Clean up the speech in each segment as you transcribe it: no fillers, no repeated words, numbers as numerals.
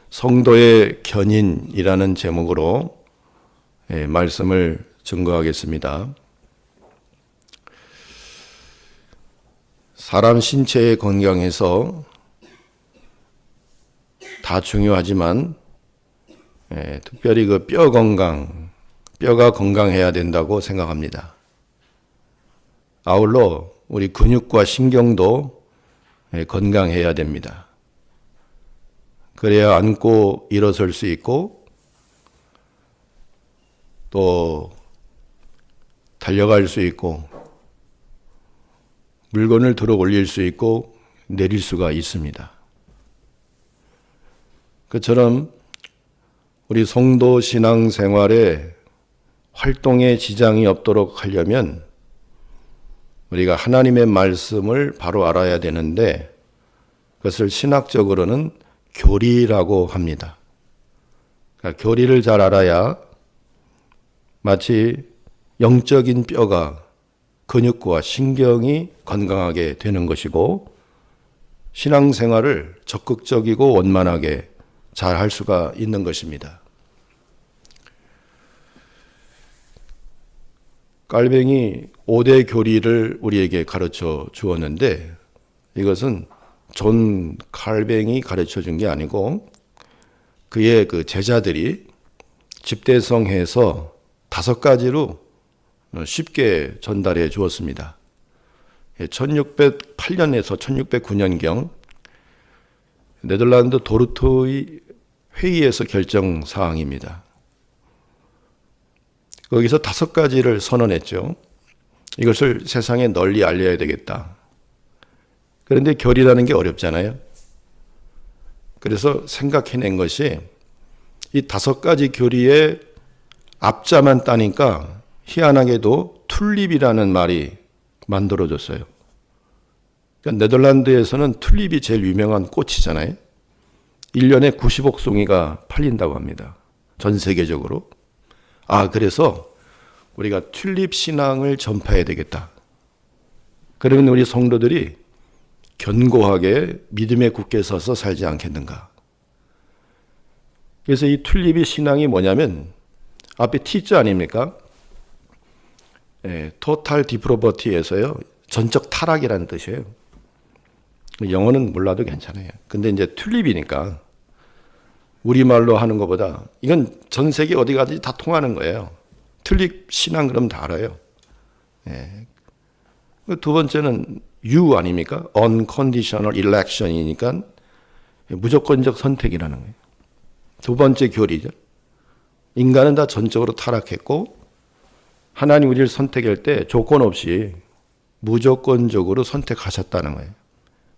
성도의 견인이라는 제목으로 말씀을 증거하겠습니다. 사람 신체의 건강에서 다 중요하지만 특별히 그 뼈 건강, 뼈가 건강해야 된다고 생각합니다. 아울러 우리 근육과 신경도 건강해야 됩니다. 그래야 앉고 일어설 수 있고 또 달려갈 수 있고 물건을 들어 올릴 수 있고 내릴 수가 있습니다. 그처럼 우리 성도 신앙생활에 활동에 지장이 없도록 하려면 우리가 하나님의 말씀을 바로 알아야 되는데 그것을 신학적으로는 교리라고 합니다. 그러니까 교리를 잘 알아야 마치 영적인 뼈가 근육과 신경이 건강하게 되는 것이고 신앙생활을 적극적이고 원만하게 잘 할 수가 있는 것입니다. 깔뱅이 5대 교리를 우리에게 가르쳐 주었는데 이것은 존 칼뱅이 가르쳐 준 게 아니고 그의 그 제자들이 집대성해서 5가지로 쉽게 전달해 주었습니다. 1608년에서 1609년경 네덜란드 도르트의 회의에서 결정 사항입니다. 거기서 5가지를 선언했죠. 이것을 세상에 널리 알려야 되겠다. 그런데 교리라는 게 어렵잖아요. 그래서 생각해낸 것이 이 5가지 교리의 앞자만 따니까 희한하게도 튤립이라는 말이 만들어졌어요. 그러니까 네덜란드에서는 튤립이 제일 유명한 꽃이잖아요. 1년에 90억 송이가 팔린다고 합니다. 전 세계적으로. 그래서 우리가 튤립 신앙을 전파해야 되겠다. 그러면 우리 성도들이 견고하게 믿음에 굳게 서서 살지 않겠는가. 그래서 이 튤립의 신앙이 뭐냐면 앞에 T자 아닙니까? 토탈 디프로버티에서요. 전적 타락이라는 뜻이에요. 영어는 몰라도 괜찮아요. 근데 이제 튤립이니까 우리말로 하는 것보다 이건 전 세계 어디 가든지 다 통하는 거예요. 튤립 신앙 그럼 다 알아요. 두 번째는 U 아닙니까? Unconditional Election이니까 무조건적 선택이라는 거예요. 두 번째 교리죠. 인간은 다 전적으로 타락했고 하나님 우리를 선택할 때 조건 없이 무조건적으로 선택하셨다는 거예요.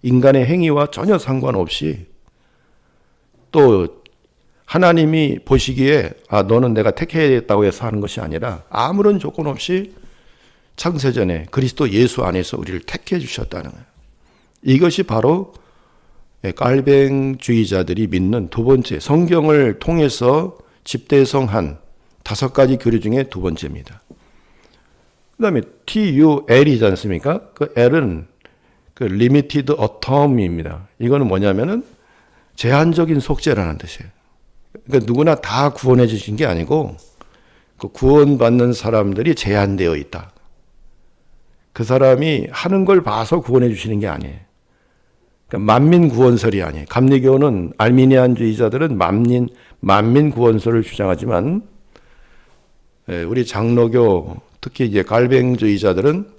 인간의 행위와 전혀 상관없이 또 하나님이 보시기에 너는 내가 택해야겠다고 해서 하는 것이 아니라 아무런 조건 없이 창세전에 그리스도 예수 안에서 우리를 택해 주셨다는 거예요. 이것이 바로 깔뱅주의자들이 믿는 두 번째 성경을 통해서 집대성한 5가지 교리 중에 두 번째입니다. 그 다음에 TUL이지 않습니까? 그 L은 그 Limited Atom입니다. 이거는 뭐냐면은 제한적인 속죄라는 뜻이에요. 그러니까 누구나 다 구원해 주신 게 아니고 그 구원받는 사람들이 제한되어 있다. 그 사람이 하는 걸 봐서 구원해 주시는 게 아니에요. 그러니까 만민 구원설이 아니에요. 감리교는 알미니안주의자들은 만민 구원설을 주장하지만 우리 장로교 특히 이제 갈뱅주의자들은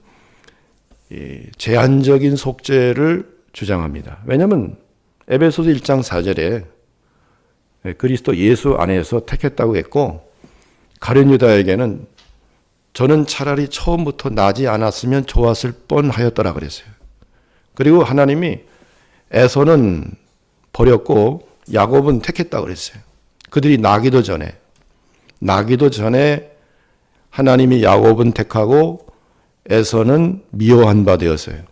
제한적인 속죄를 주장합니다. 왜냐하면 에베소서 1장 4절에 그리스도 예수 안에서 택했다고 했고 가룟 유다에게는 저는 차라리 처음부터 나지 않았으면 좋았을 뻔하였더라 그랬어요. 그리고 하나님이 에서는 버렸고 야곱은 택했다고 그랬어요. 그들이 나기도 전에 하나님이 야곱은 택하고 에서는 미워한 바 되었어요.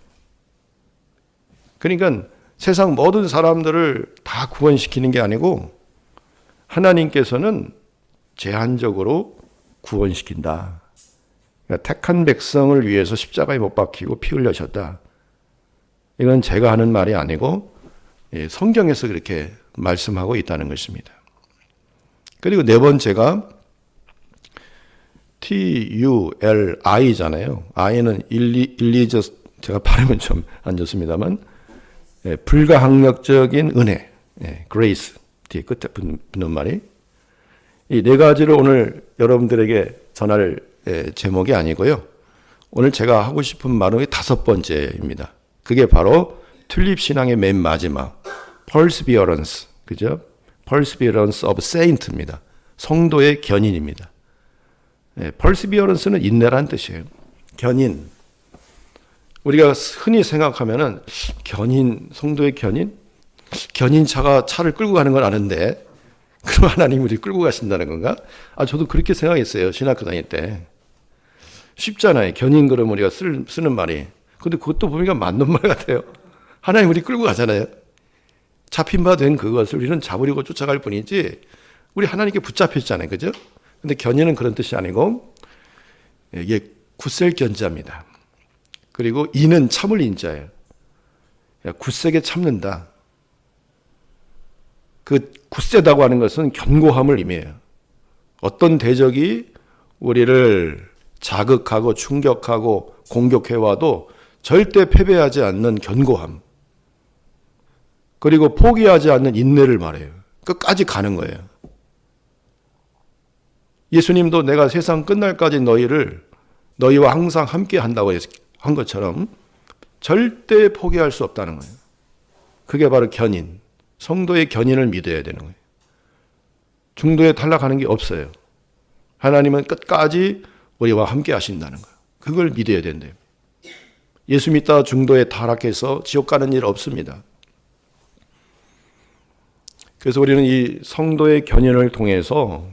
그러니까 세상 모든 사람들을 다 구원시키는 게 아니고 하나님께서는 제한적으로 구원시킨다. 그러니까 택한 백성을 위해서 십자가에 못 박히고 피 흘려셨다. 이건 제가 하는 말이 아니고 성경에서 그렇게 말씀하고 있다는 것입니다. 그리고 네 번째가 TULI잖아요. I는 일리저스, 제가 발음은 좀 안 좋습니다만, 불가항력적인 은혜, grace, 뒤에 끝에 붙는 말이. 이 네 가지를 오늘 여러분들에게 전할 제목이 아니고요. 오늘 제가 하고 싶은 말은 다섯 번째입니다. 그게 바로 튤립 신앙의 맨 마지막, perseverance, 그죠? perseverance of saint입니다. 성도의 견인입니다. perseverance는 인내란 뜻이에요. 견인. 우리가 흔히 생각하면은 견인, 성도의 견인? 견인차가 차를 끌고 가는 건 아는데 그럼 하나님 우리 끌고 가신다는 건가? 저도 그렇게 생각했어요. 신학교 다닐 때. 쉽잖아요. 견인 그러면 우리가 쓰는 말이. 근데 그것도 보니까 맞는 말 같아요. 하나님 우리 끌고 가잖아요. 잡힌 바 된 그것을 우리는 잡으려고 쫓아갈 뿐이지 우리 하나님께 붙잡혔잖아요. 그죠? 근데 견인은 그런 뜻이 아니고 이게 굳셀 견자입니다. 그리고 이는 참을 인자예요. 굳세게 참는다. 그 굳세다고 하는 것은 견고함을 의미해요. 어떤 대적이 우리를 자극하고 충격하고 공격해와도 절대 패배하지 않는 견고함. 그리고 포기하지 않는 인내를 말해요. 끝까지 가는 거예요. 예수님도 내가 세상 끝날까지 너희와 항상 함께 한다고 한 것처럼 절대 포기할 수 없다는 거예요. 그게 바로 견인. 성도의 견인을 믿어야 되는 거예요. 중도에 탈락하는 게 없어요. 하나님은 끝까지 우리와 함께 하신다는 거예요. 그걸 믿어야 된대요. 예수 믿다 중도에 타락해서 지옥 가는 일 없습니다. 그래서 우리는 이 성도의 견인을 통해서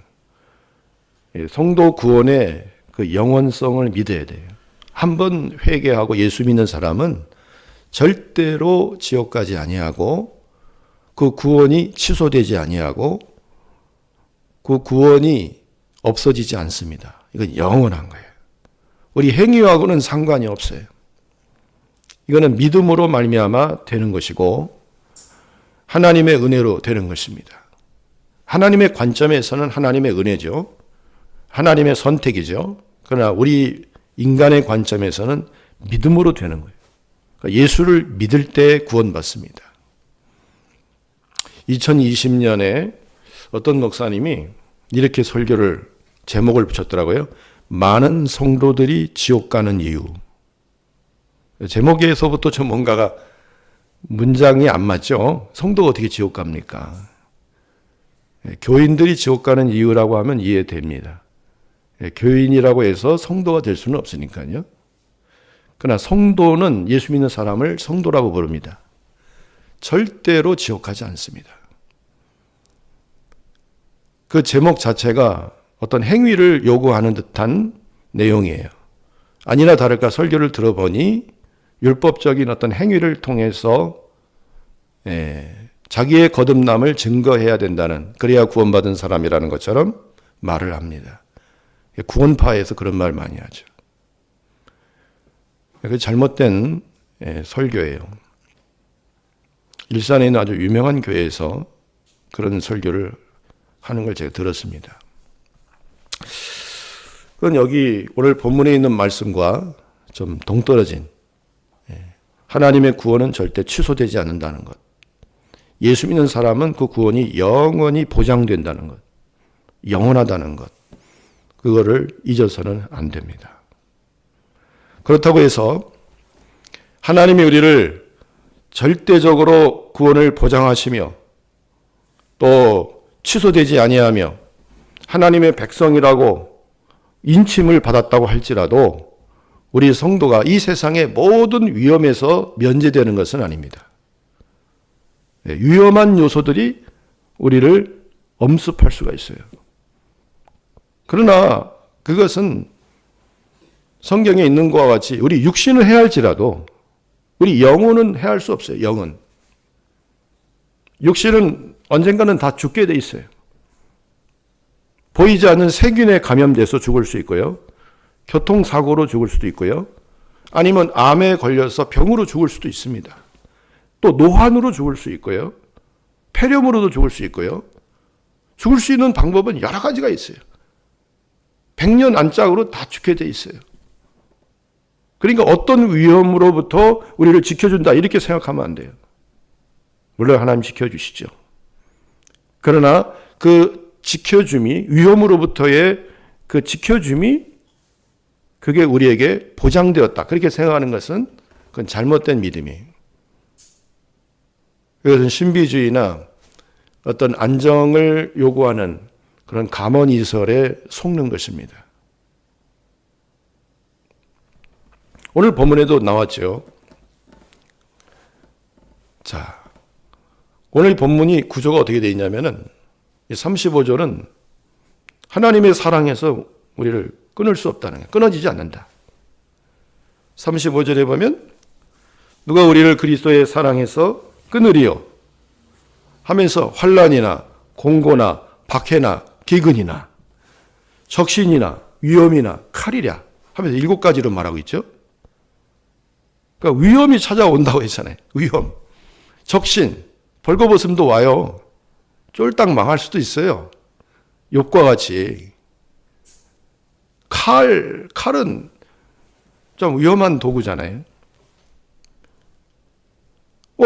성도 구원의 그 영원성을 믿어야 돼요. 한번 회개하고 예수 믿는 사람은 절대로 지옥 가지 아니하고 그 구원이 취소되지 아니하고 그 구원이 없어지지 않습니다. 이건 영원한 거예요. 우리 행위하고는 상관이 없어요. 이거는 믿음으로 말미암아 되는 것이고 하나님의 은혜로 되는 것입니다. 하나님의 관점에서는 하나님의 은혜죠. 하나님의 선택이죠. 그러나 우리 인간의 관점에서는 믿음으로 되는 거예요. 그러니까 예수를 믿을 때 구원받습니다. 2020년에 어떤 목사님이 이렇게 설교를 제목을 붙였더라고요. 많은 성도들이 지옥 가는 이유. 제목에서부터 좀 뭔가가 문장이 안 맞죠? 성도가 어떻게 지옥 갑니까? 교인들이 지옥 가는 이유라고 하면 이해됩니다. 교인이라고 해서 성도가 될 수는 없으니까요. 그러나 성도는 예수 믿는 사람을 성도라고 부릅니다. 절대로 지옥 가지 않습니다. 그 제목 자체가 어떤 행위를 요구하는 듯한 내용이에요. 아니나 다를까 설교를 들어보니 율법적인 어떤 행위를 통해서 자기의 거듭남을 증거해야 된다는, 그래야 구원받은 사람이라는 것처럼 말을 합니다. 구원파에서 그런 말 많이 하죠. 그 잘못된 설교예요. 일산에 있는 아주 유명한 교회에서 그런 설교를 하는 걸 제가 들었습니다. 그건 여기 오늘 본문에 있는 말씀과 좀 동떨어진, 하나님의 구원은 절대 취소되지 않는다는 것, 예수 믿는 사람은 그 구원이 영원히 보장된다는 것, 영원하다는 것, 그거를 잊어서는 안 됩니다. 그렇다고 해서 하나님이 우리를 절대적으로 구원을 보장하시며 또 취소되지 아니하며 하나님의 백성이라고 인침을 받았다고 할지라도 우리 성도가 이 세상의 모든 위험에서 면제되는 것은 아닙니다. 위험한 요소들이 우리를 엄습할 수가 있어요. 그러나 그것은 성경에 있는 것과 같이 우리 육신은 해할지라도 우리 영혼은 해할 수 없어요. 영혼. 육신은 언젠가는 다 죽게 돼 있어요. 보이지 않는 세균에 감염돼서 죽을 수 있고요. 교통사고로 죽을 수도 있고요. 아니면 암에 걸려서 병으로 죽을 수도 있습니다. 또 노환으로 죽을 수 있고요. 폐렴으로도 죽을 수 있고요. 죽을 수 있는 방법은 여러 가지가 있어요. 100년 안짝으로 다 죽게 돼 있어요. 그러니까 어떤 위험으로부터 우리를 지켜준다 이렇게 생각하면 안 돼요. 물론 하나님 지켜주시죠. 그러나 그 지켜줌이, 위험으로부터의 그 지켜줌이 그게 우리에게 보장되었다. 그렇게 생각하는 것은 그건 잘못된 믿음이에요. 그것은 신비주의나 어떤 안정을 요구하는 그런 감언이설에 속는 것입니다. 오늘 본문에도 나왔죠. 자, 오늘 본문이 구조가 어떻게 되어 있냐면은 35절은 하나님의 사랑에서 우리를 끊을 수 없다는 거예요. 끊어지지 않는다. 35절에 보면 누가 우리를 그리스도의 사랑에서 끊으리요 하면서 환난이나 공고나 박해나 기근이나 적신이나 위험이나 칼이랴 하면서 7가지로 말하고 있죠. 그러니까 위험이 찾아온다고 했잖아요. 위험. 적신. 벌거벗음도 와요. 쫄딱 망할 수도 있어요. 욥과 같이. 칼은 좀 위험한 도구잖아요.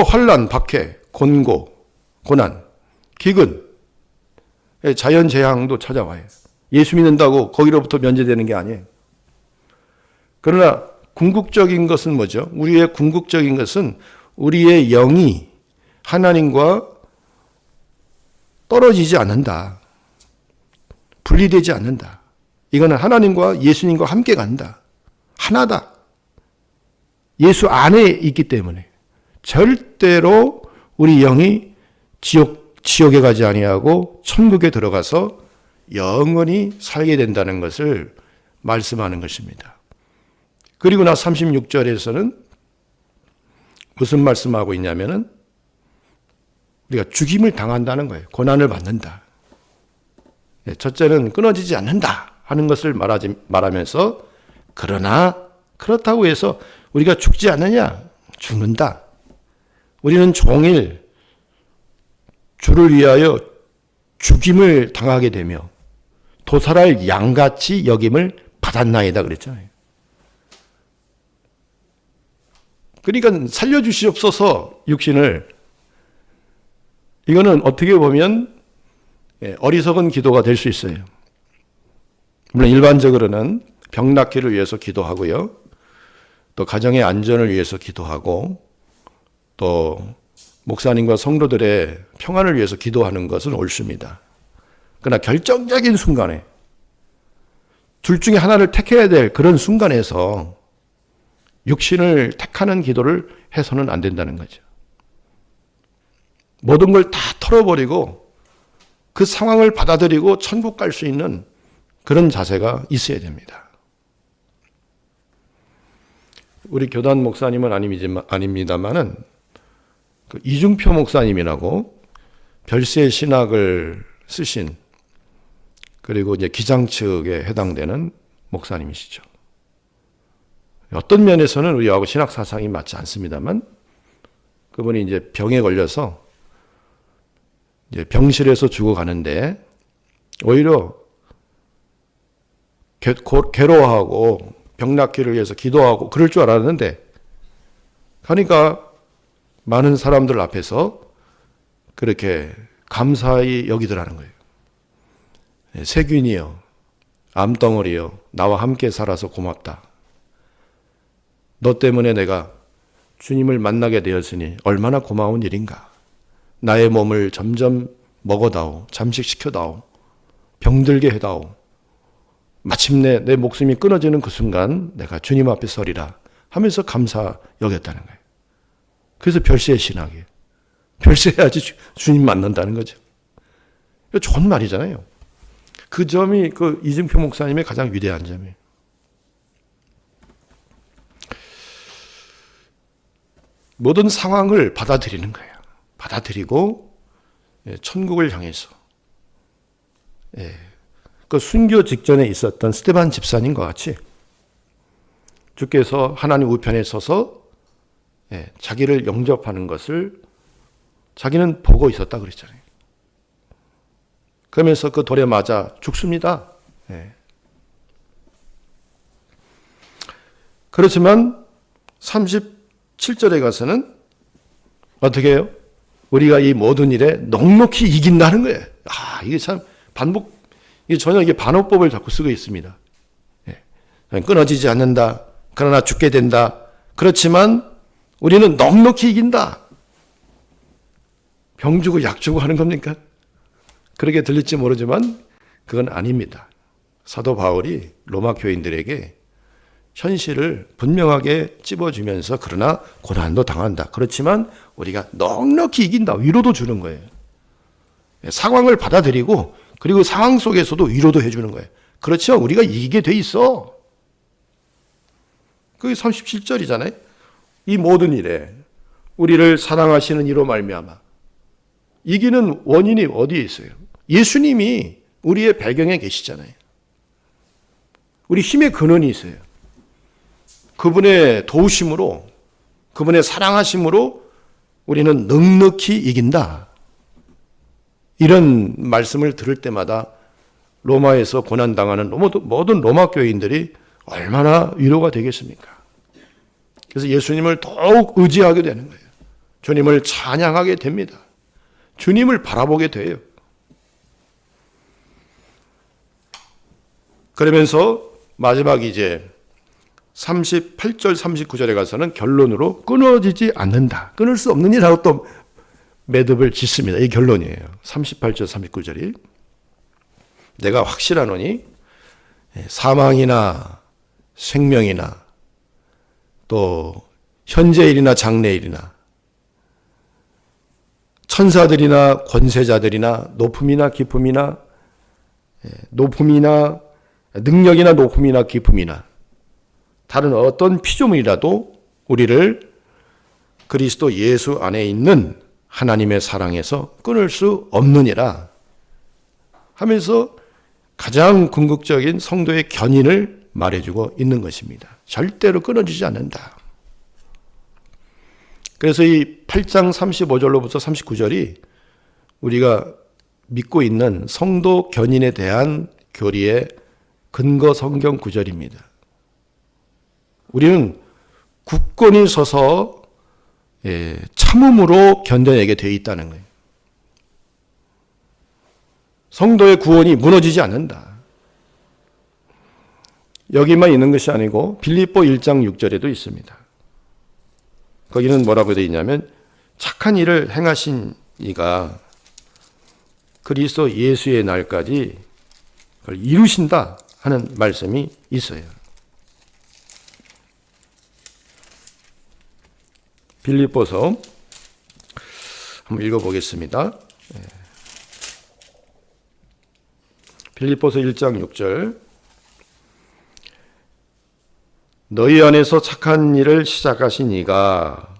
환난, 박해, 곤고, 고난, 기근, 자연재앙도 찾아와요. 예수 믿는다고 거기로부터 면제되는 게 아니에요. 그러나 궁극적인 것은 뭐죠? 우리의 궁극적인 것은 우리의 영이 하나님과 떨어지지 않는다. 분리되지 않는다. 이거는 하나님과 예수님과 함께 간다. 하나다. 예수 안에 있기 때문에 절대로 우리 영이 지옥에 가지 아니하고 천국에 들어가서 영원히 살게 된다는 것을 말씀하는 것입니다. 그리고 나 36절에서는 무슨 말씀하고 있냐면은 우리가 죽임을 당한다는 거예요. 고난을 받는다. 첫째는 끊어지지 않는다 하는 것을 말하면서 그러나 그렇다고 해서 우리가 죽지 않느냐? 죽는다. 우리는 종일 주를 위하여 죽임을 당하게 되며 도살할 양같이 여김을 받았나이다 그랬잖아요. 그러니까 살려주시옵소서 육신을. 이거는 어떻게 보면 어리석은 기도가 될 수 있어요. 물론 일반적으로는 병 낫기를 위해서 기도하고요. 또 가정의 안전을 위해서 기도하고 또 목사님과 성도들의 평안을 위해서 기도하는 것은 옳습니다. 그러나 결정적인 순간에 둘 중에 하나를 택해야 될 그런 순간에서 육신을 택하는 기도를 해서는 안 된다는 거죠. 모든 걸 다 털어버리고 그 상황을 받아들이고 천국 갈 수 있는 그런 자세가 있어야 됩니다. 우리 교단 목사님은 아닙니다만은 그 이중표 목사님이라고 별세 신학을 쓰신 그리고 이제 기장 측에 해당되는 목사님이시죠. 어떤 면에서는 우리하고 신학 사상이 맞지 않습니다만 그분이 이제 병에 걸려서 이제 병실에서 죽어가는데 오히려 괴로워하고 병 낫기를 위해서 기도하고 그럴 줄 알았는데 가니까 많은 사람들 앞에서 그렇게 감사히 여기더라는 거예요. 세균이요, 암덩어리요, 나와 함께 살아서 고맙다. 너 때문에 내가 주님을 만나게 되었으니 얼마나 고마운 일인가. 나의 몸을 점점 먹어다오, 잠식시켜다오, 병들게 해다오. 마침내 내 목숨이 끊어지는 그 순간 내가 주님 앞에 서리라 하면서 감사 여겼다는 거예요. 그래서 별세 신학이에요. 별세해야지 주님 만난다는 거죠. 좋은 말이잖아요. 그 점이 그 이증표 목사님의 가장 위대한 점이에요. 모든 상황을 받아들이는 거예요. 받아들이고 천국을 향해서 그 순교 직전에 있었던 스데반 집사님과 같이 주께서 하나님 우편에 서서 자기를 영접하는 것을 자기는 보고 있었다 그랬잖아요. 그러면서 그 돌에 맞아 죽습니다. 그렇지만 37절에 가서는 어떻게 해요? 우리가 이 모든 일에 넉넉히 이긴다는 거예요. 이게 참 이게 전혀 이게 반어법을 자꾸 쓰고 있습니다. 끊어지지 않는다. 그러나 죽게 된다. 그렇지만 우리는 넉넉히 이긴다. 병 주고 약 주고 하는 겁니까? 그렇게 들릴지 모르지만 그건 아닙니다. 사도 바울이 로마 교인들에게 현실을 분명하게 찝어주면서 그러나 고난도 당한다. 그렇지만 우리가 넉넉히 이긴다. 위로도 주는 거예요. 상황을 받아들이고 그리고 상황 속에서도 위로도 해주는 거예요. 그렇지만 우리가 이기게 돼 있어. 그게 37절이잖아요. 이 모든 일에 우리를 사랑하시는 이로 말미암아 이기는 원인이 어디에 있어요? 예수님이 우리의 배경에 계시잖아요. 우리 힘의 근원이 있어요. 그분의 도우심으로, 그분의 사랑하심으로 우리는 넉넉히 이긴다. 이런 말씀을 들을 때마다 로마에서 고난당하는 모든 로마 교인들이 얼마나 위로가 되겠습니까? 그래서 예수님을 더욱 의지하게 되는 거예요. 주님을 찬양하게 됩니다. 주님을 바라보게 돼요. 그러면서 마지막 이제 38절 39절에 가서는 결론으로 끊어지지 않는다. 끊을 수 없느니라고 또 매듭을 짓습니다. 이 결론이에요. 38절 39절이 내가 확실하노니 사망이나 생명이나 또 현재일이나 장래일이나 천사들이나 권세자들이나 높음이나 깊음이나 높음이나 능력이나 높음이나 깊음이나 다른 어떤 피조물이라도 우리를 그리스도 예수 안에 있는 하나님의 사랑에서 끊을 수 없느니라 하면서 가장 궁극적인 성도의 견인을 말해주고 있는 것입니다. 절대로 끊어지지 않는다. 그래서 이 8장 35절로부터 39절이 우리가 믿고 있는 성도 견인에 대한 교리의 근거 성경 구절입니다. 우리는 굳건히 서서 참음으로 견뎌내게 되어 있다는 거예요. 성도의 구원이 무너지지 않는다. 여기만 있는 것이 아니고 빌립보 1장 6절에도 있습니다. 거기는 뭐라고 되어 있냐면 착한 일을 행하신 이가 그리스도 예수의 날까지 그걸 이루신다 하는 말씀이 있어요. 빌립보서 한번 읽어보겠습니다. 빌립보서 1장 6절 너희 안에서 착한 일을 시작하신 이가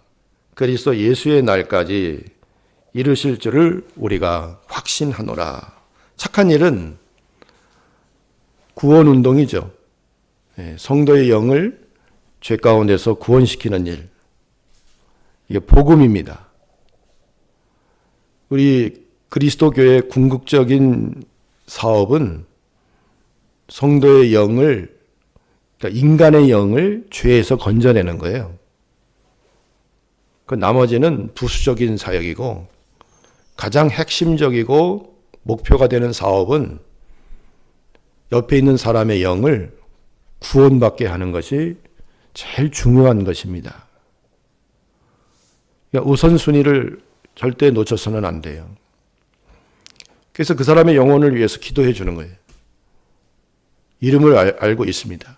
그리스도 예수의 날까지 이루실 줄을 우리가 확신하노라. 착한 일은 구원운동이죠. 성도의 영을 죄 가운데서 구원시키는 일. 이게 복음입니다. 우리 그리스도 교회의 궁극적인 사업은 성도의 영을, 그러니까 인간의 영을 죄에서 건져내는 거예요. 그 나머지는 부수적인 사역이고 가장 핵심적이고 목표가 되는 사업은 옆에 있는 사람의 영을 구원받게 하는 것이 제일 중요한 것입니다. 그러니까 우선순위를 절대 놓쳐서는 안 돼요. 그래서 그 사람의 영혼을 위해서 기도해 주는 거예요. 이름을 알고 있습니다.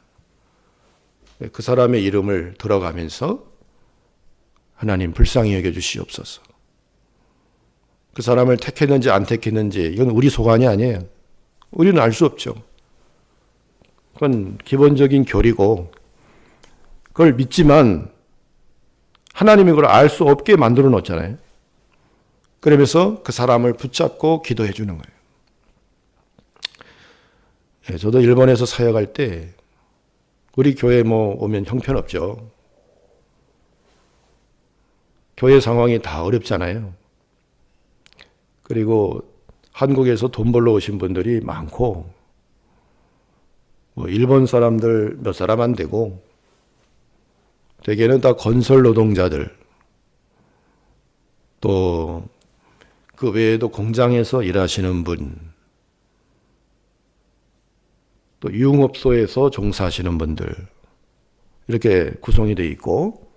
그 사람의 이름을 들어가면서 하나님 불쌍히 여겨 주시옵소서. 그 사람을 택했는지 안 택했는지 이건 우리 소관이 아니에요. 우리는 알 수 없죠. 그건 기본적인 교리고 그걸 믿지만 하나님이 그걸 알 수 없게 만들어 놓잖아요. 그러면서 그 사람을 붙잡고 기도해 주는 거예요. 저도 일본에서 사역할 때 우리 교회 오면 형편없죠. 교회 상황이 다 어렵잖아요. 그리고 한국에서 돈 벌러 오신 분들이 많고, 뭐 일본 사람들 몇 사람 안 되고, 대개는 다 건설 노동자들, 또 그 외에도 공장에서 일하시는 분, 또 유흥업소에서 종사하시는 분들, 이렇게 구성이 되어 있고,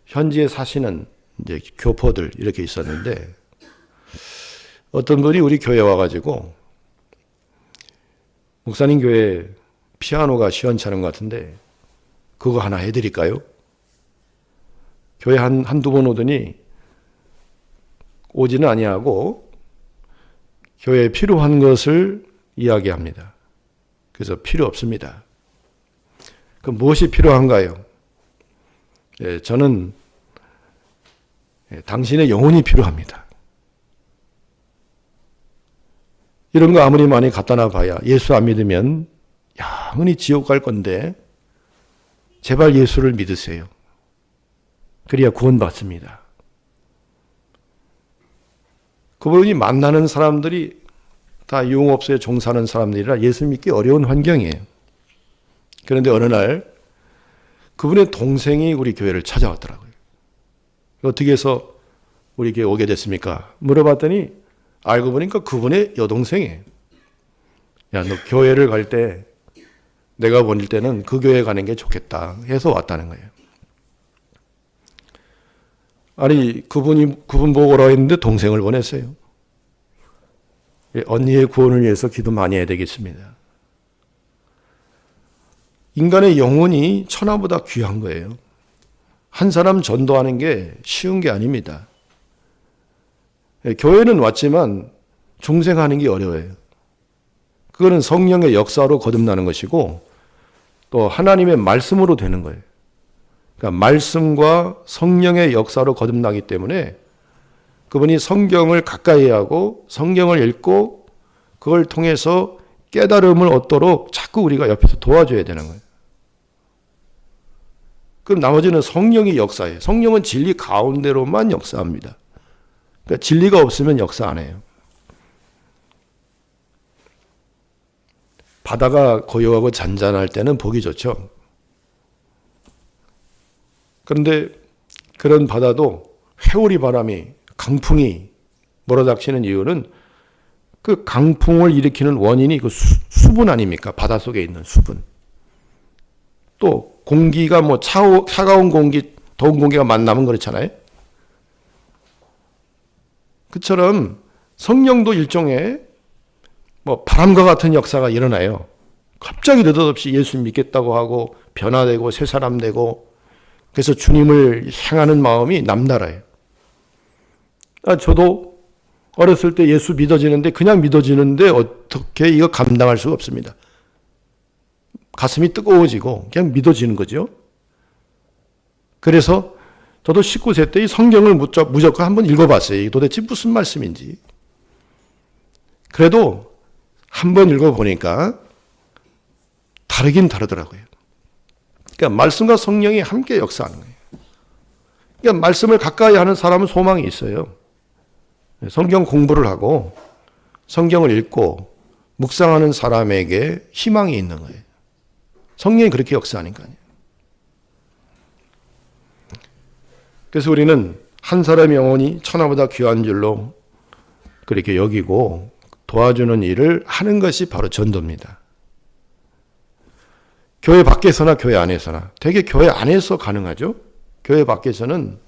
현지에 사시는 이제 교포들 이렇게 있었는데, 어떤 분이 우리 교회 와가지고, 목사님 교회 피아노가 시원찮은 것 같은데, 그거 하나 해드릴까요? 교회 한두 번 오더니, 오지는 아니하고, 교회에 필요한 것을 이야기합니다. 그래서 필요 없습니다. 그럼 무엇이 필요한가요? 저는 당신의 영혼이 필요합니다. 이런 거 아무리 많이 갖다 놔봐야 예수 안 믿으면 영원히 지옥 갈 건데 제발 예수를 믿으세요. 그래야 구원받습니다. 그분이 만나는 사람들이 다 유흥업소에 종사하는 사람들이라 예수 믿기 어려운 환경이에요. 그런데 어느 날 그분의 동생이 우리 교회를 찾아왔더라고요. 어떻게 해서 우리 교회 오게 됐습니까? 물어봤더니 알고 보니까 그분의 여동생이에요. 야, 너 교회를 갈 때 내가 보낼 때는 그 교회 가는 게 좋겠다 해서 왔다는 거예요. 아니, 그분 보고 오라고 했는데 동생을 보냈어요. 언니의 구원을 위해서 기도 많이 해야 되겠습니다. 인간의 영혼이 천하보다 귀한 거예요. 한 사람 전도하는 게 쉬운 게 아닙니다. 교회는 왔지만 중생하는 게 어려워요. 그거는 성령의 역사로 거듭나는 것이고 또 하나님의 말씀으로 되는 거예요. 그러니까 말씀과 성령의 역사로 거듭나기 때문에 그분이 성경을 가까이 하고 성경을 읽고 그걸 통해서 깨달음을 얻도록 자꾸 우리가 옆에서 도와줘야 되는 거예요. 그럼 나머지는 성령이 역사해요. 성령은 진리 가운데로만 역사합니다. 그러니까 진리가 없으면 역사 안 해요. 바다가 고요하고 잔잔할 때는 보기 좋죠. 그런데 그런 바다도 회오리 바람이 강풍이 몰아닥치는 이유는 그 강풍을 일으키는 원인이 그 수분 아닙니까? 바닷속에 있는 수분. 또 공기가 뭐 차가운 공기, 더운 공기가 만나면 그렇잖아요. 그처럼 성령도 일종의 뭐 바람과 같은 역사가 일어나요. 갑자기 느닷없이 예수 믿겠다고 하고 변화되고 새 사람 되고 그래서 주님을 향하는 마음이 남달라요. 저도 어렸을 때 예수 믿어지는데 그냥 믿어지는데 어떻게 이거 감당할 수가 없습니다. 가슴이 뜨거워지고 그냥 믿어지는 거죠. 그래서 저도 19세 때 이 성경을 무조건 한번 읽어봤어요. 이게 도대체 무슨 말씀인지. 그래도 한번 읽어보니까 다르긴 다르더라고요. 그러니까 말씀과 성령이 함께 역사하는 거예요. 그러니까 말씀을 가까이 하는 사람은 소망이 있어요. 성경 공부를 하고 성경을 읽고 묵상하는 사람에게 희망이 있는 거예요. 성령이 그렇게 역사하니까요. 그래서 우리는 한 사람의 영혼이 천하보다 귀한 줄로 그렇게 여기고 도와주는 일을 하는 것이 바로 전도입니다. 교회 밖에서나 교회 안에서나 되게 교회 안에서 가능하죠. 교회 밖에서는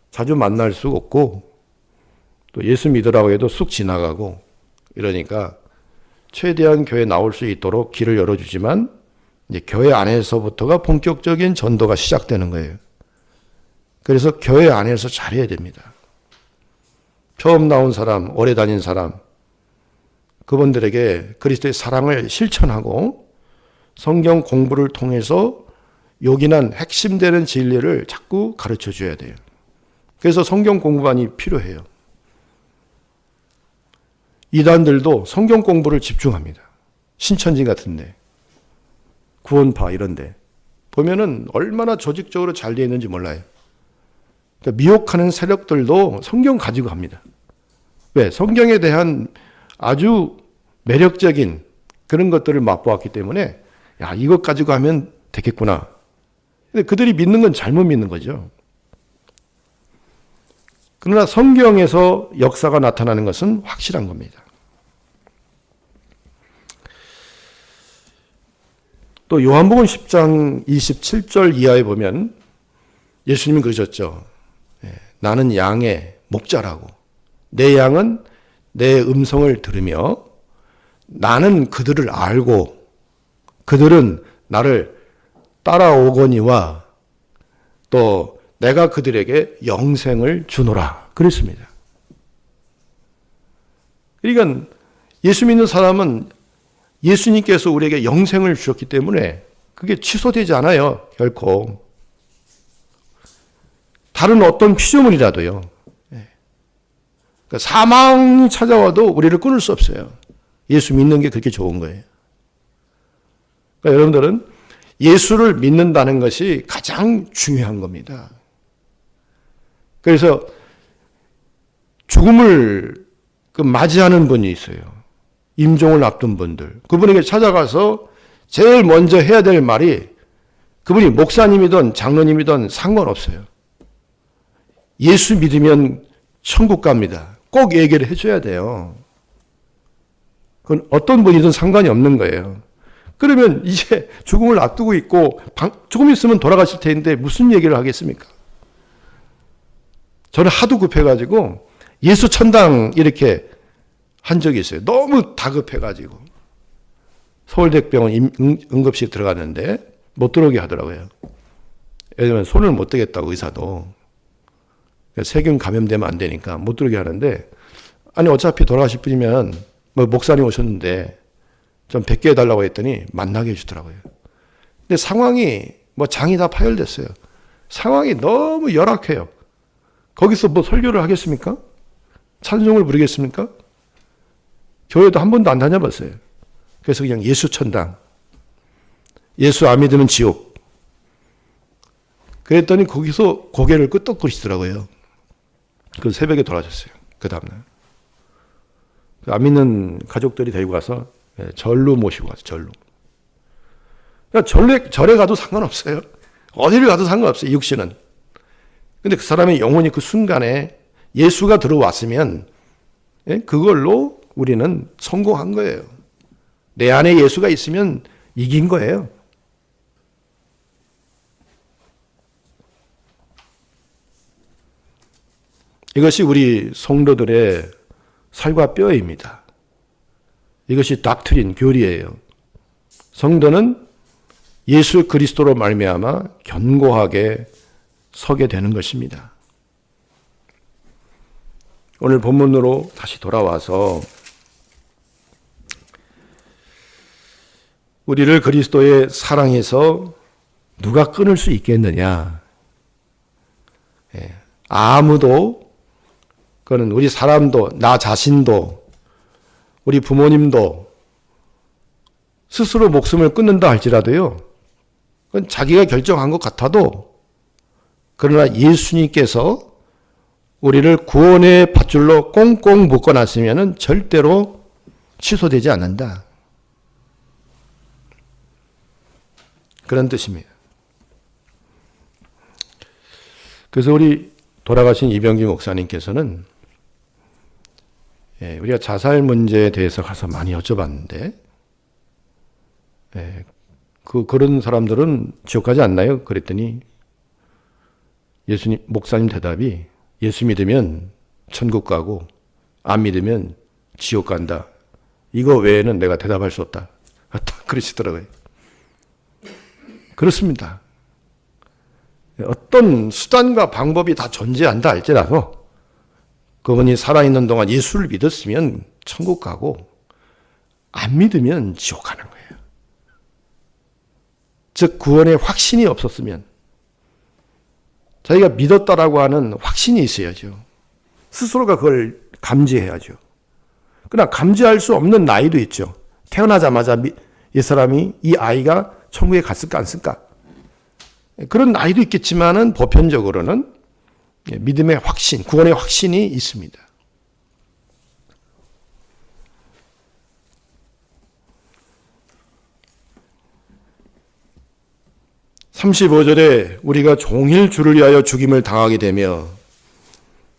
자주 만날 수 없고 또 예수 믿으라고 해도 쑥 지나가고 이러니까 최대한 교회 나올 수 있도록 길을 열어주지만 이제 교회 안에서부터가 본격적인 전도가 시작되는 거예요. 그래서 교회 안에서 잘해야 됩니다. 처음 나온 사람, 오래 다닌 사람, 그분들에게 그리스도의 사랑을 실천하고 성경 공부를 통해서 요긴한 핵심되는 진리를 자꾸 가르쳐 줘야 돼요. 그래서 성경 공부반이 필요해요. 이단들도 성경 공부를 집중합니다. 신천지 같은데, 구원파 이런데 보면은 얼마나 조직적으로 잘 되어 있는지 몰라요. 그러니까 미혹하는 세력들도 성경 가지고 합니다. 왜? 성경에 대한 아주 매력적인 그런 것들을 맛보았기 때문에 야, 이것 가지고 하면 되겠구나. 근데 그들이 믿는 건 잘못 믿는 거죠. 그러나 성경에서 역사가 나타나는 것은 확실한 겁니다. 또 요한복음 10장 27절 이하에 보면 예수님이 그러셨죠. 나는 양의 목자라고. 내 양은 내 음성을 들으며 나는 그들을 알고 그들은 나를 따라오거니와 또 내가 그들에게 영생을 주노라 그랬습니다. 그러니까 예수 믿는 사람은 예수님께서 우리에게 영생을 주셨기 때문에 그게 취소되지 않아요. 결코. 다른 어떤 피조물이라도요. 그러니까 사망이 찾아와도 우리를 끊을 수 없어요. 예수 믿는 게 그렇게 좋은 거예요. 그러니까 여러분들은 예수를 믿는다는 것이 가장 중요한 겁니다. 그래서 죽음을 맞이하는 분이 있어요. 임종을 앞둔 분들. 그분에게 찾아가서 제일 먼저 해야 될 말이 그분이 목사님이든 장로님이든 상관없어요. 예수 믿으면 천국 갑니다. 꼭 얘기를 해줘야 돼요. 그건 어떤 분이든 상관이 없는 거예요. 그러면 이제 죽음을 앞두고 있고 조금 있으면 돌아가실 텐데 무슨 얘기를 하겠습니까? 저는 하도 급해가지고 예수 천당 이렇게 한 적이 있어요. 너무 다급해가지고 서울대병원 응급실 들어갔는데 못 들어오게 하더라고요. 왜냐면 손을 못 대겠다고 의사도. 세균 감염되면 안 되니까 못 들어오게 하는데 아니 어차피 돌아가실 분이면 뭐 목사님 오셨는데 좀 뵙게 해달라고 했더니 만나게 해주더라고요. 근데 상황이 뭐 장이 다 파열됐어요. 상황이 너무 열악해요. 거기서 뭐 설교를 하겠습니까? 찬송을 부르겠습니까? 교회도 한 번도 안 다녀봤어요. 그래서 그냥 예수 천당. 예수 안 믿으면 지옥. 그랬더니 거기서 고개를 끄덕거리시더라고요. 그 새벽에 돌아가셨어요. 그 다음날. 안 믿는 가족들이 데리고 가서 절로 모시고 가서 절로. 그러니까 절에 가도 상관없어요. 어디를 가도 상관없어요. 육신은. 근데 그 사람의 영혼이 그 순간에 예수가 들어왔으면 그걸로 우리는 성공한 거예요. 내 안에 예수가 있으면 이긴 거예요. 이것이 우리 성도들의 살과 뼈입니다. 이것이 닥트린, 교리예요. 성도는 예수 그리스도로 말미암아 견고하게 서게 되는 것입니다. 오늘 본문으로 다시 돌아와서 우리를 그리스도의 사랑에서 누가 끊을 수 있겠느냐? 아무도, 그거는 우리 사람도, 나 자신도, 우리 부모님도 스스로 목숨을 끊는다 할지라도요, 그건 자기가 결정한 것 같아도, 그러나 예수님께서 우리를 구원의 밧줄로 꽁꽁 묶어놨으면 절대로 취소되지 않는다. 그런 뜻입니다. 그래서 우리 돌아가신 이병기 목사님께서는 우리가 자살 문제에 대해서 가서 많이 여쭤봤는데 그런 사람들은 지옥 가지 않나요? 그랬더니 예수님 목사님 대답이 예수 믿으면 천국 가고 안 믿으면 지옥 간다. 이거 외에는 내가 대답할 수 없다. 그러시더라고요. 그렇습니다. 어떤 수단과 방법이 다 존재한다 할지라도 그분이 살아있는 동안 예수를 믿었으면 천국 가고 안 믿으면 지옥 가는 거예요. 즉 구원의 확신이 없었으면 자기가 믿었다라고 하는 확신이 있어야죠. 스스로가 그걸 감지해야죠. 그러나 감지할 수 없는 나이도 있죠. 태어나자마자 이 사람이, 이 아이가 천국에 갔을까 안 쓸까? 그런 나이도 있겠지만은 보편적으로는 믿음의 확신, 구원의 확신이 있습니다. 35절에 우리가 종일 주를 위하여 죽임을 당하게 되며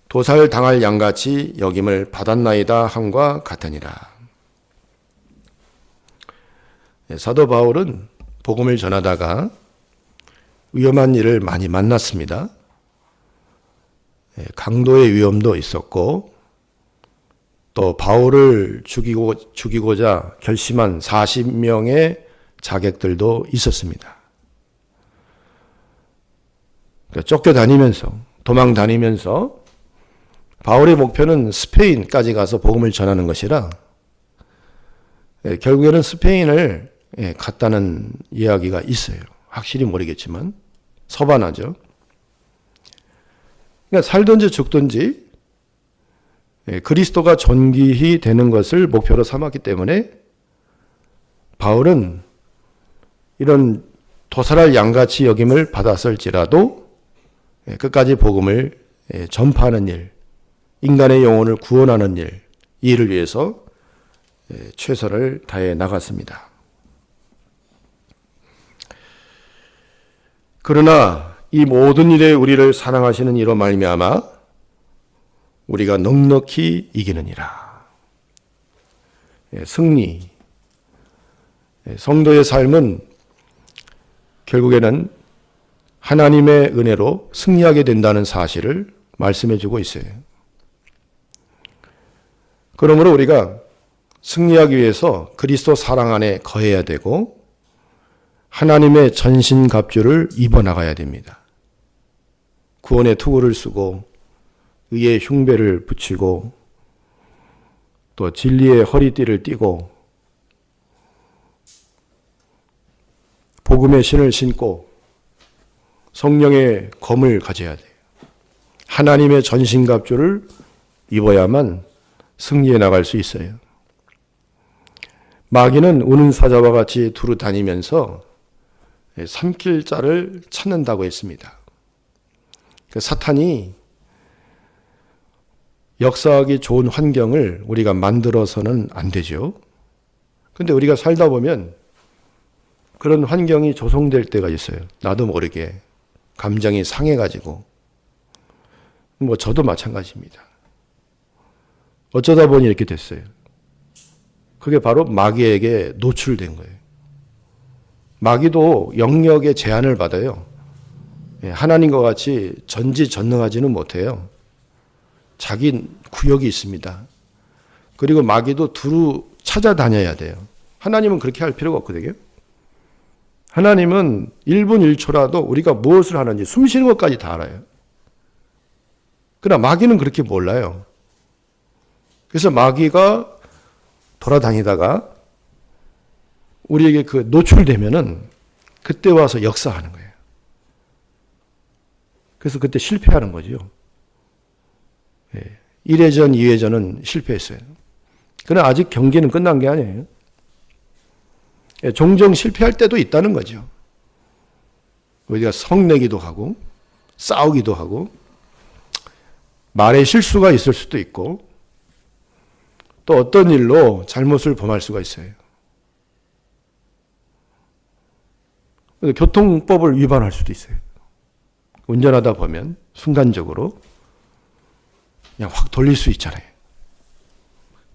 도살 당할 양같이 여김을 받았나이다 함과 같으니라. 사도 바울은 복음을 전하다가 위험한 일을 많이 만났습니다. 강도의 위험도 있었고 또 바울을 죽이고자 결심한 40명의 자객들도 있었습니다. 쫓겨다니면서 도망 다니면서 바울의 목표는 스페인까지 가서 복음을 전하는 것이라 결국에는 스페인을 갔다는 이야기가 있어요. 확실히 모르겠지만 서반하죠. 그러니까 살든지 죽든지 그리스도가 존귀히 되는 것을 목표로 삼았기 때문에 바울은 이런 도살할 양같이 여김을 받았을지라도 끝까지 복음을 전파하는 일, 인간의 영혼을 구원하는 일, 이 일을 위해서 최선을 다해 나갔습니다. 그러나 이 모든 일에 우리를 사랑하시는 이로 말미암아 우리가 넉넉히 이기느니라. 승리. 성도의 삶은 결국에는 하나님의 은혜로 승리하게 된다는 사실을 말씀해 주고 있어요. 그러므로 우리가 승리하기 위해서 그리스도 사랑 안에 거해야 되고 하나님의 전신갑주를 입어나가야 됩니다. 구원의 투구를 쓰고 의의 흉배를 붙이고 또 진리의 허리띠를 띠고 복음의 신을 신고 성령의 검을 가져야 돼요. 하나님의 전신갑주를 입어야만 승리해 나갈 수 있어요. 마귀는 우는 사자와 같이 두루 다니면서 삼킬 자를 찾는다고 했습니다. 사탄이 역사하기 좋은 환경을 우리가 만들어서는 안 되죠. 그런데 우리가 살다 보면 그런 환경이 조성될 때가 있어요. 나도 모르게 감정이 상해가지고. 저도 마찬가지입니다. 어쩌다 보니 이렇게 됐어요. 그게 바로 마귀에게 노출된 거예요. 마귀도 영역의 제한을 받아요. 하나님과 같이 전지전능하지는 못해요. 자기 구역이 있습니다. 그리고 마귀도 두루 찾아다녀야 돼요. 하나님은 그렇게 할 필요가 없거든요. 하나님은 1분 1초라도 우리가 무엇을 하는지 숨 쉬는 것까지 다 알아요. 그러나 마귀는 그렇게 몰라요. 그래서 마귀가 돌아다니다가 우리에게 그 노출되면은 그때 와서 역사하는 거예요. 그래서 그때 실패하는 거죠. 1회전, 2회전은 실패했어요. 그러나 아직 경기는 끝난 게 아니에요. 종종 실패할 때도 있다는 거죠. 우리가 성내기도 하고 싸우기도 하고 말에 실수가 있을 수도 있고 또 어떤 일로 잘못을 범할 수가 있어요. 교통법을 위반할 수도 있어요. 운전하다 보면 순간적으로 그냥 확 돌릴 수 있잖아요.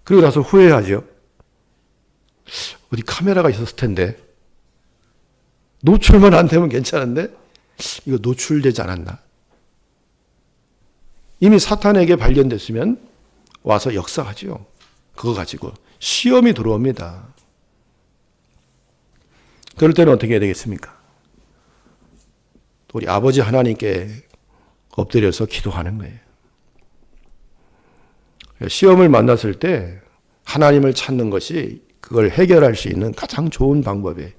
그리고 나서 후회하죠. 어디 카메라가 있었을 텐데 노출만 안 되면 괜찮은데 이거 노출되지 않았나? 이미 사탄에게 발견됐으면 와서 역사하죠. 그거 가지고 시험이 들어옵니다. 그럴 때는 어떻게 해야 되겠습니까? 우리 아버지 하나님께 엎드려서 기도하는 거예요. 시험을 만났을 때 하나님을 찾는 것이 그걸 해결할 수 있는 가장 좋은 방법이에요.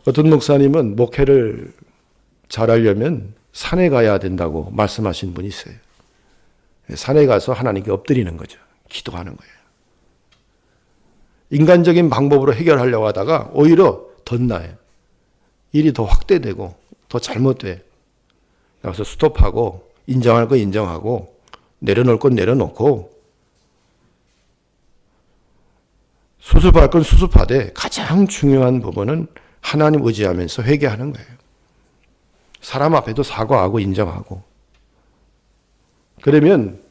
어떤 목사님은 목회를 잘하려면 산에 가야 된다고 말씀하신 분이 있어요. 산에 가서 하나님께 엎드리는 거죠. 기도하는 거예요. 인간적인 방법으로 해결하려고 하다가 오히려 덧나요. 일이 더 확대되고 더 잘못돼. 나가서 스톱하고 인정할 거 인정하고 내려놓을 건 내려놓고 수습할 건 수습하되 가장 중요한 부분은 하나님 의지하면서 회개하는 거예요. 사람 앞에도 사과하고 인정하고. 그러면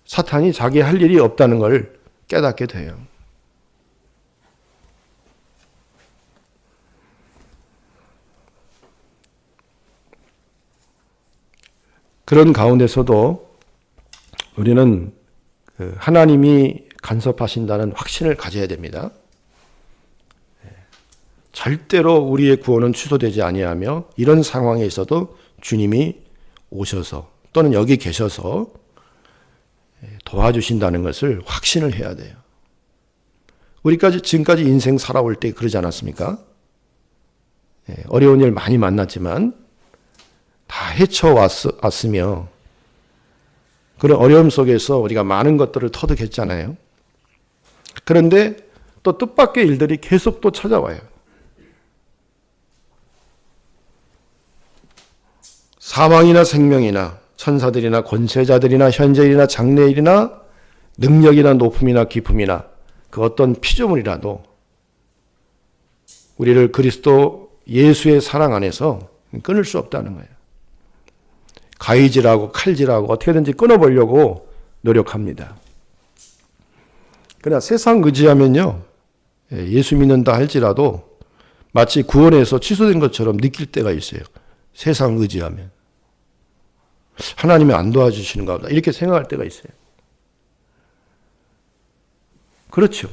사탄이 자기 할 일이 없다는 걸 깨닫게 돼요. 그런 가운데서도 우리는 하나님이 간섭하신다는 확신을 가져야 됩니다. 절대로 우리의 구원은 취소되지 아니하며 이런 상황에 있어도 주님이 오셔서 또는 여기 계셔서 도와주신다는 것을 확신을 해야 돼요. 우리까지 지금까지 인생 살아올 때 그러지 않았습니까? 어려운 일 많이 만났지만 다 헤쳐왔으며 그런 어려움 속에서 우리가 많은 것들을 터득했잖아요. 그런데 또 뜻밖의 일들이 계속 또 찾아와요. 사망이나 생명이나 천사들이나 권세자들이나 현재일이나 장래일이나 능력이나 높음이나 기품이나 그 어떤 피조물이라도 우리를 그리스도 예수의 사랑 안에서 끊을 수 없다는 거예요. 가위질하고 칼질하고 어떻게든지 끊어보려고 노력합니다. 그러나 세상 의지하면요, 예수 믿는다 할지라도 마치 구원에서 취소된 것처럼 느낄 때가 있어요. 세상 의지하면. 하나님이 안 도와주시는가 보다 이렇게 생각할 때가 있어요. 그렇죠.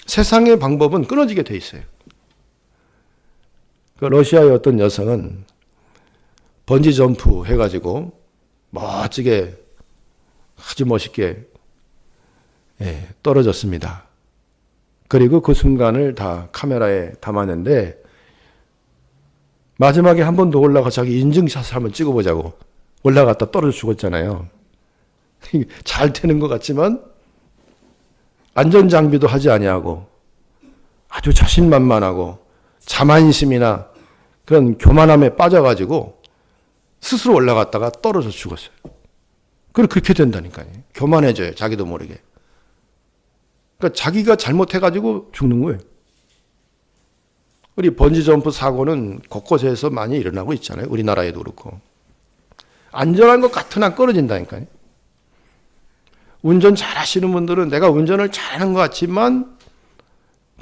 세상의 방법은 끊어지게 돼 있어요. 러시아의 어떤 여성은 번지 점프 해가지고 멋지게 아주 멋있게 떨어졌습니다. 그리고 그 순간을 다 카메라에 담았는데 마지막에 한 번 더 올라가 자기 인증샷을 한번 찍어보자고 올라갔다 떨어져 죽었잖아요. 잘 되는 것 같지만 안전장비도 하지 아니하고 아주 자신만만하고 자만심이나 그런 교만함에 빠져가지고 스스로 올라갔다가 떨어져 죽었어요. 그렇게 된다니까요. 교만해져요. 자기도 모르게. 그러니까 자기가 잘못해가지고 죽는 거예요. 우리 번지점프 사고는 곳곳에서 많이 일어나고 있잖아요. 우리나라에도 그렇고. 안전한 것 같으나 끊어진다니까요. 운전 잘하시는 분들은 내가 운전을 잘하는 것 같지만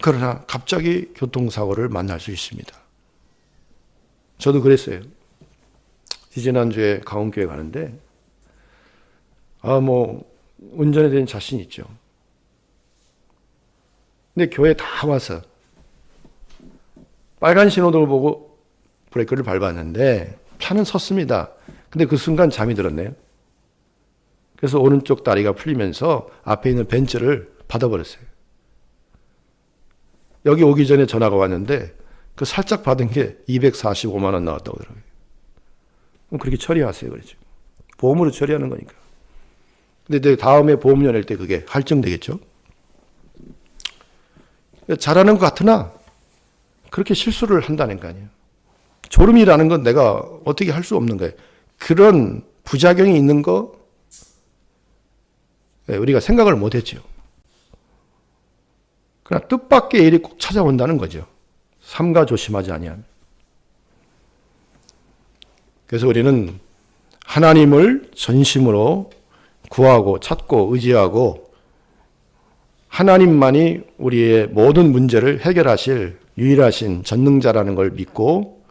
그러나 갑자기 교통사고를 만날 수 있습니다. 저도 그랬어요. 지지난주에 강원교회 가는데 운전에 대한 자신 있죠. 근데 교회 다 와서 빨간 신호등을 보고 브레이크를 밟았는데 차는 섰습니다. 근데 그 순간 잠이 들었네요. 그래서 오른쪽 다리가 풀리면서 앞에 있는 벤츠를 받아버렸어요. 여기 오기 전에 전화가 왔는데 그 살짝 받은 게 245만 원 나왔다고 그러더라고요. 그럼 그렇게 처리하세요. 그렇죠. 보험으로 처리하는 거니까. 근데 다음에 보험료 낼 때 그게 할증되겠죠. 잘하는 것 같으나 그렇게 실수를 한다는 거 아니에요. 졸음이라는 건 내가 어떻게 할 수 없는 거예요. 그런 부작용이 있는 거 우리가 생각을 못했죠. 그러나 뜻밖의 일이 꼭 찾아온다는 거죠. 삼가 조심하지 아니하면. 그래서 우리는 하나님을 전심으로 구하고 찾고 의지하고 하나님만이 우리의 모든 문제를 해결하실 유일하신 전능자라는 걸 믿고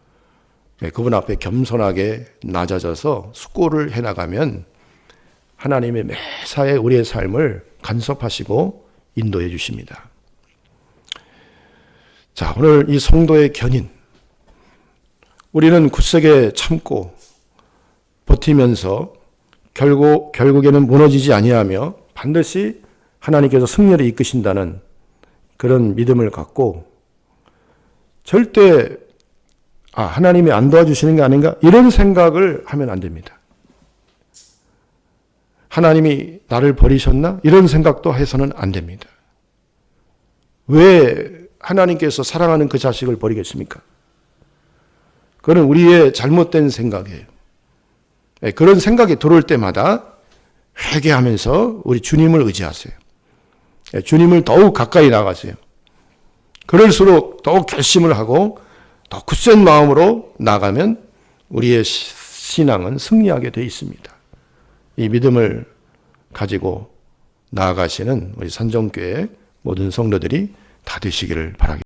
그분 앞에 겸손하게 낮아져서 숙고를 해나가면 하나님의 매사에 우리의 삶을 간섭하시고 인도해 주십니다. 자, 오늘 이 성도의 견인. 우리는 굳세게 참고 버티면서 결국에는 무너지지 아니하며 반드시 하나님께서 승리를 이끄신다는 그런 믿음을 갖고 절대 하나님이 안 도와주시는 게 아닌가 이런 생각을 하면 안 됩니다. 하나님이 나를 버리셨나 이런 생각도 해서는 안 됩니다. 왜 하나님께서 사랑하는 그 자식을 버리겠습니까? 그건 우리의 잘못된 생각이에요. 그런 생각이 들어올 때마다 회개하면서 우리 주님을 의지하세요. 주님을 더욱 가까이 나가세요. 그럴수록 더욱 결심을 하고 더 굳센 마음으로 나가면 우리의 신앙은 승리하게 되어 있습니다. 이 믿음을 가지고 나아가시는 우리 산정교회 모든 성도들이 다 되시기를 바라겠습니다.